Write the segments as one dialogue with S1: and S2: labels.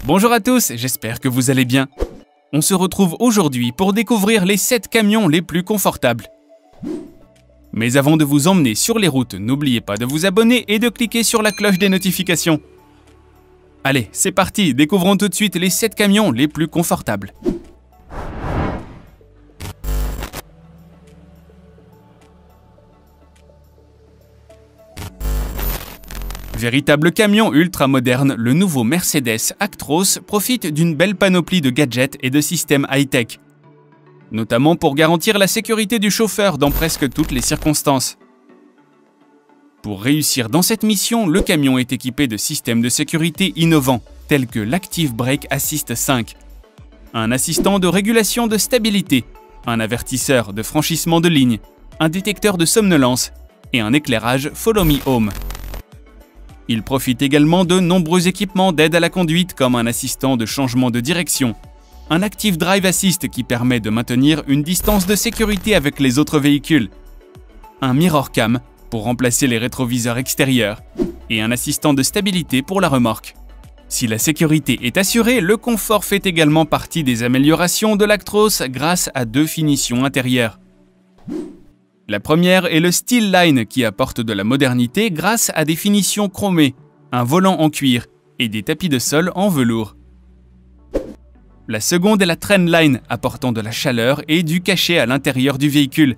S1: Bonjour à tous, j'espère que vous allez bien. On se retrouve aujourd'hui pour découvrir les 7 camions les plus confortables. Mais avant de vous emmener sur les routes, n'oubliez pas de vous abonner et de cliquer sur la cloche des notifications. Allez, c'est parti, découvrons tout de suite les 7 camions les plus confortables. Véritable camion ultra moderne, le nouveau Mercedes Actros profite d'une belle panoplie de gadgets et de systèmes high-tech, notamment pour garantir la sécurité du chauffeur dans presque toutes les circonstances. Pour réussir dans cette mission, le camion est équipé de systèmes de sécurité innovants, tels que l'Active Brake Assist 5, un assistant de régulation de stabilité, un avertisseur de franchissement de ligne, un détecteur de somnolence et un éclairage Follow Me Home. Il profite également de nombreux équipements d'aide à la conduite comme un assistant de changement de direction, un Active Drive Assist qui permet de maintenir une distance de sécurité avec les autres véhicules, un Mirror Cam pour remplacer les rétroviseurs extérieurs et un assistant de stabilité pour la remorque. Si la sécurité est assurée, le confort fait également partie des améliorations de l'Actros grâce à 2 finitions intérieures. La première est le Steel Line qui apporte de la modernité grâce à des finitions chromées, un volant en cuir et des tapis de sol en velours. La seconde est la Trend Line apportant de la chaleur et du cachet à l'intérieur du véhicule,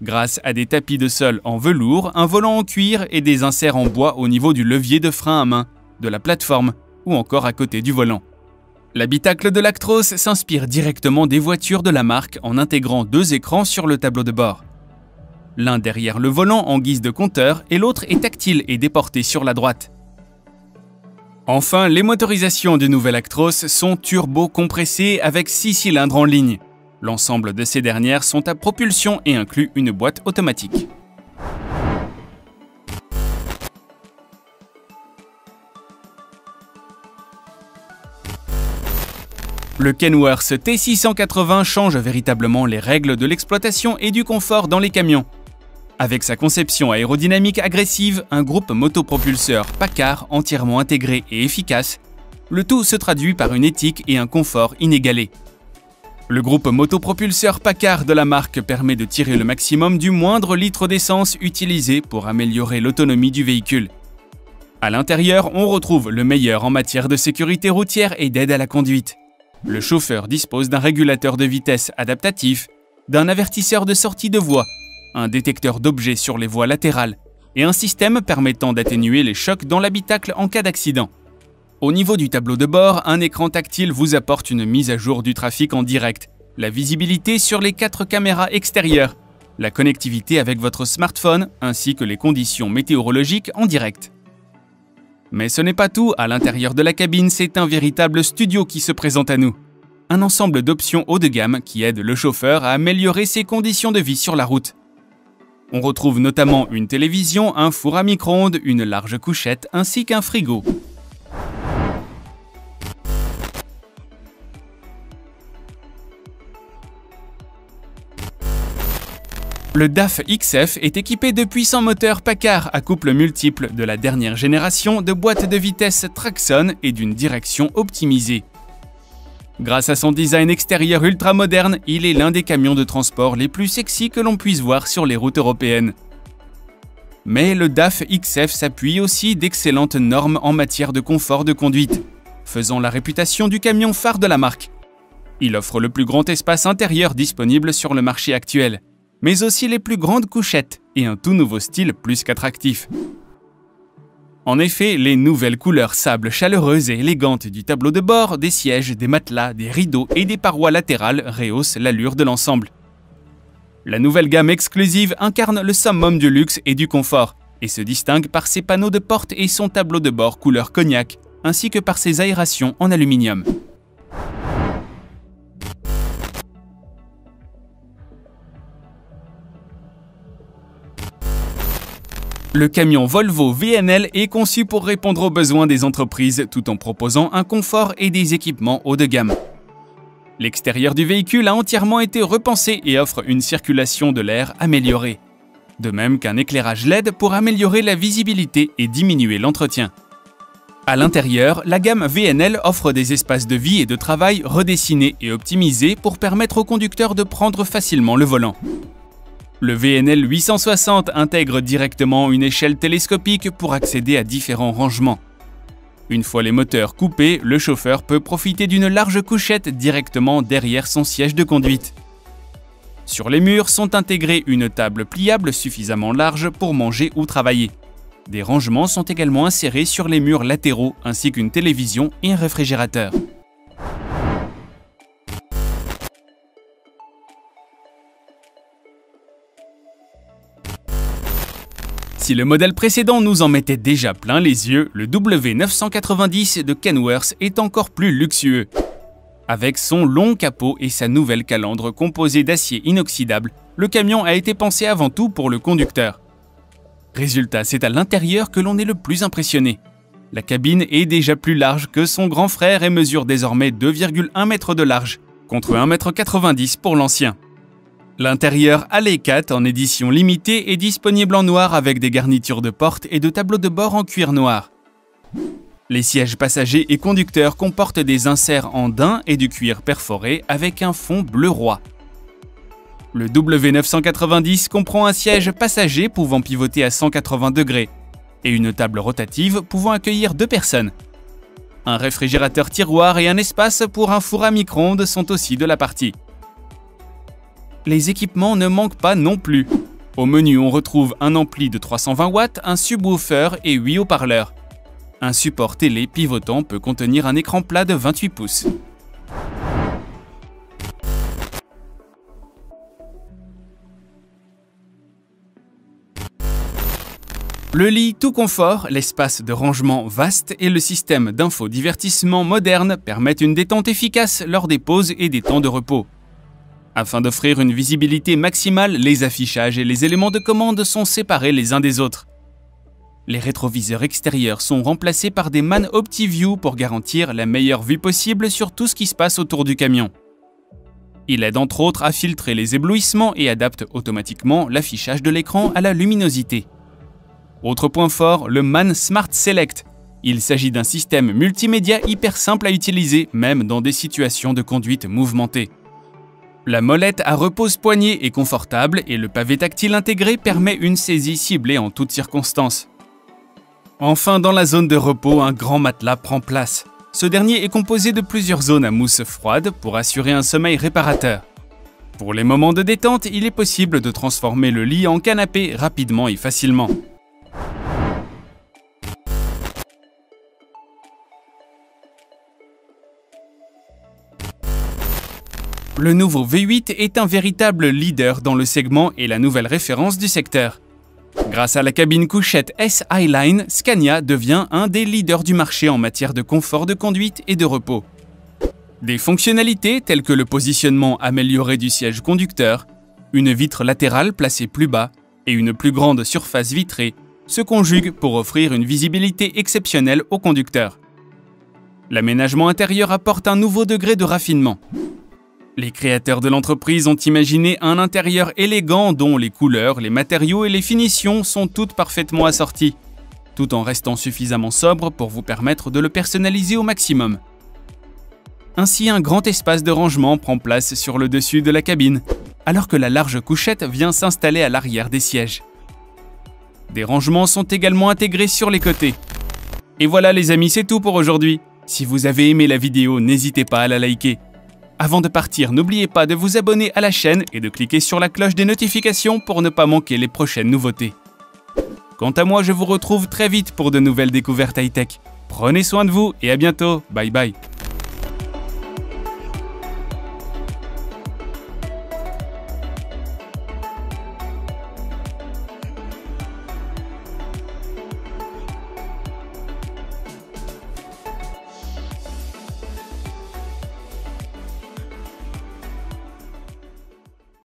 S1: grâce à des tapis de sol en velours, un volant en cuir et des inserts en bois au niveau du levier de frein à main, de la plateforme ou encore à côté du volant. L'habitacle de l'Actros s'inspire directement des voitures de la marque en intégrant 2 écrans sur le tableau de bord. L'un derrière le volant en guise de compteur et l'autre est tactile et déporté sur la droite. Enfin, les motorisations du nouvel Actros sont turbo-compressées avec 6 cylindres en ligne. L'ensemble de ces dernières sont à propulsion et inclut une boîte automatique. Le Kenworth T680 change véritablement les règles de l'exploitation et du confort dans les camions. Avec sa conception aérodynamique agressive, un groupe motopropulseur Packard entièrement intégré et efficace, le tout se traduit par une éthique et un confort inégalés. Le groupe motopropulseur Packard de la marque permet de tirer le maximum du moindre litre d'essence utilisé pour améliorer l'autonomie du véhicule. À l'intérieur, on retrouve le meilleur en matière de sécurité routière et d'aide à la conduite. Le chauffeur dispose d'un régulateur de vitesse adaptatif, d'un avertisseur de sortie de voie, un détecteur d'objets sur les voies latérales et un système permettant d'atténuer les chocs dans l'habitacle en cas d'accident. Au niveau du tableau de bord, un écran tactile vous apporte une mise à jour du trafic en direct, la visibilité sur les 4 caméras extérieures, la connectivité avec votre smartphone ainsi que les conditions météorologiques en direct. Mais ce n'est pas tout, à l'intérieur de la cabine, c'est un véritable studio qui se présente à nous. Un ensemble d'options haut de gamme qui aident le chauffeur à améliorer ses conditions de vie sur la route. On retrouve notamment une télévision, un four à micro-ondes, une large couchette ainsi qu'un frigo. Le DAF XF est équipé de puissants moteurs Packard à couple multiple de la dernière génération, de boîtes de vitesse Traxxon et d'une direction optimisée. Grâce à son design extérieur ultra moderne, il est l'un des camions de transport les plus sexy que l'on puisse voir sur les routes européennes. Mais le DAF XF s'appuie aussi d'excellentes normes en matière de confort de conduite, faisant la réputation du camion phare de la marque. Il offre le plus grand espace intérieur disponible sur le marché actuel, mais aussi les plus grandes couchettes et un tout nouveau style plus qu'attractif. En effet, les nouvelles couleurs sable chaleureuses et élégantes du tableau de bord, des sièges, des matelas, des rideaux et des parois latérales rehaussent l'allure de l'ensemble. La nouvelle gamme exclusive incarne le summum du luxe et du confort et se distingue par ses panneaux de porte et son tableau de bord couleur cognac, ainsi que par ses aérations en aluminium. Le camion Volvo VNL est conçu pour répondre aux besoins des entreprises tout en proposant un confort et des équipements haut de gamme. L'extérieur du véhicule a entièrement été repensé et offre une circulation de l'air améliorée, de même qu'un éclairage LED pour améliorer la visibilité et diminuer l'entretien. À l'intérieur, la gamme VNL offre des espaces de vie et de travail redessinés et optimisés pour permettre au conducteur de prendre facilement le volant. Le VNL 860 intègre directement une échelle télescopique pour accéder à différents rangements. Une fois les moteurs coupés, le chauffeur peut profiter d'une large couchette directement derrière son siège de conduite. Sur les murs sont intégrés une table pliable suffisamment large pour manger ou travailler. Des rangements sont également insérés sur les murs latéraux ainsi qu'une télévision et un réfrigérateur. Si le modèle précédent nous en mettait déjà plein les yeux, le W990 de Kenworth est encore plus luxueux. Avec son long capot et sa nouvelle calandre composée d'acier inoxydable, le camion a été pensé avant tout pour le conducteur. Résultat, c'est à l'intérieur que l'on est le plus impressionné. La cabine est déjà plus large que son grand frère et mesure désormais 2,1 m de large, contre 1,90 m pour l'ancien. L'intérieur Alley 4 en édition limitée est disponible en noir avec des garnitures de porte et de tableaux de bord en cuir noir. Les sièges passagers et conducteurs comportent des inserts en daim et du cuir perforé avec un fond bleu roi. Le W990 comprend un siège passager pouvant pivoter à 180 degrés et une table rotative pouvant accueillir 2 personnes. Un réfrigérateur tiroir et un espace pour un four à micro-ondes sont aussi de la partie. Les équipements ne manquent pas non plus. Au menu, on retrouve un ampli de 320 watts, un subwoofer et 8 haut-parleurs. Un support télé pivotant peut contenir un écran plat de 28 pouces. Le lit tout confort, l'espace de rangement vaste et le système d'infodivertissement moderne permettent une détente efficace lors des pauses et des temps de repos. Afin d'offrir une visibilité maximale, les affichages et les éléments de commande sont séparés les uns des autres. Les rétroviseurs extérieurs sont remplacés par des mannes OptiView pour garantir la meilleure vue possible sur tout ce qui se passe autour du camion. Il aide entre autres à filtrer les éblouissements et adapte automatiquement l'affichage de l'écran à la luminosité. Autre point fort, le MAN Smart Select. Il s'agit d'un système multimédia hyper simple à utiliser, même dans des situations de conduite mouvementée. La molette à repose-poignet est confortable et le pavé tactile intégré permet une saisie ciblée en toutes circonstances. Enfin, dans la zone de repos, un grand matelas prend place. Ce dernier est composé de plusieurs zones à mousse froide pour assurer un sommeil réparateur. Pour les moments de détente, il est possible de transformer le lit en canapé rapidement et facilement. Le nouveau V8 est un véritable leader dans le segment et la nouvelle référence du secteur. Grâce à la cabine couchette S-Highline, Scania devient un des leaders du marché en matière de confort de conduite et de repos. Des fonctionnalités telles que le positionnement amélioré du siège conducteur, une vitre latérale placée plus bas et une plus grande surface vitrée se conjuguent pour offrir une visibilité exceptionnelle au conducteur. L'aménagement intérieur apporte un nouveau degré de raffinement. Les créateurs de l'entreprise ont imaginé un intérieur élégant dont les couleurs, les matériaux et les finitions sont toutes parfaitement assorties, tout en restant suffisamment sobre pour vous permettre de le personnaliser au maximum. Ainsi, un grand espace de rangement prend place sur le dessus de la cabine, alors que la large couchette vient s'installer à l'arrière des sièges. Des rangements sont également intégrés sur les côtés. Et voilà les amis, c'est tout pour aujourd'hui. Si vous avez aimé la vidéo, n'hésitez pas à la liker. Avant de partir, n'oubliez pas de vous abonner à la chaîne et de cliquer sur la cloche des notifications pour ne pas manquer les prochaines nouveautés. Quant à moi, je vous retrouve très vite pour de nouvelles découvertes high-tech. Prenez soin de vous et à bientôt. Bye bye.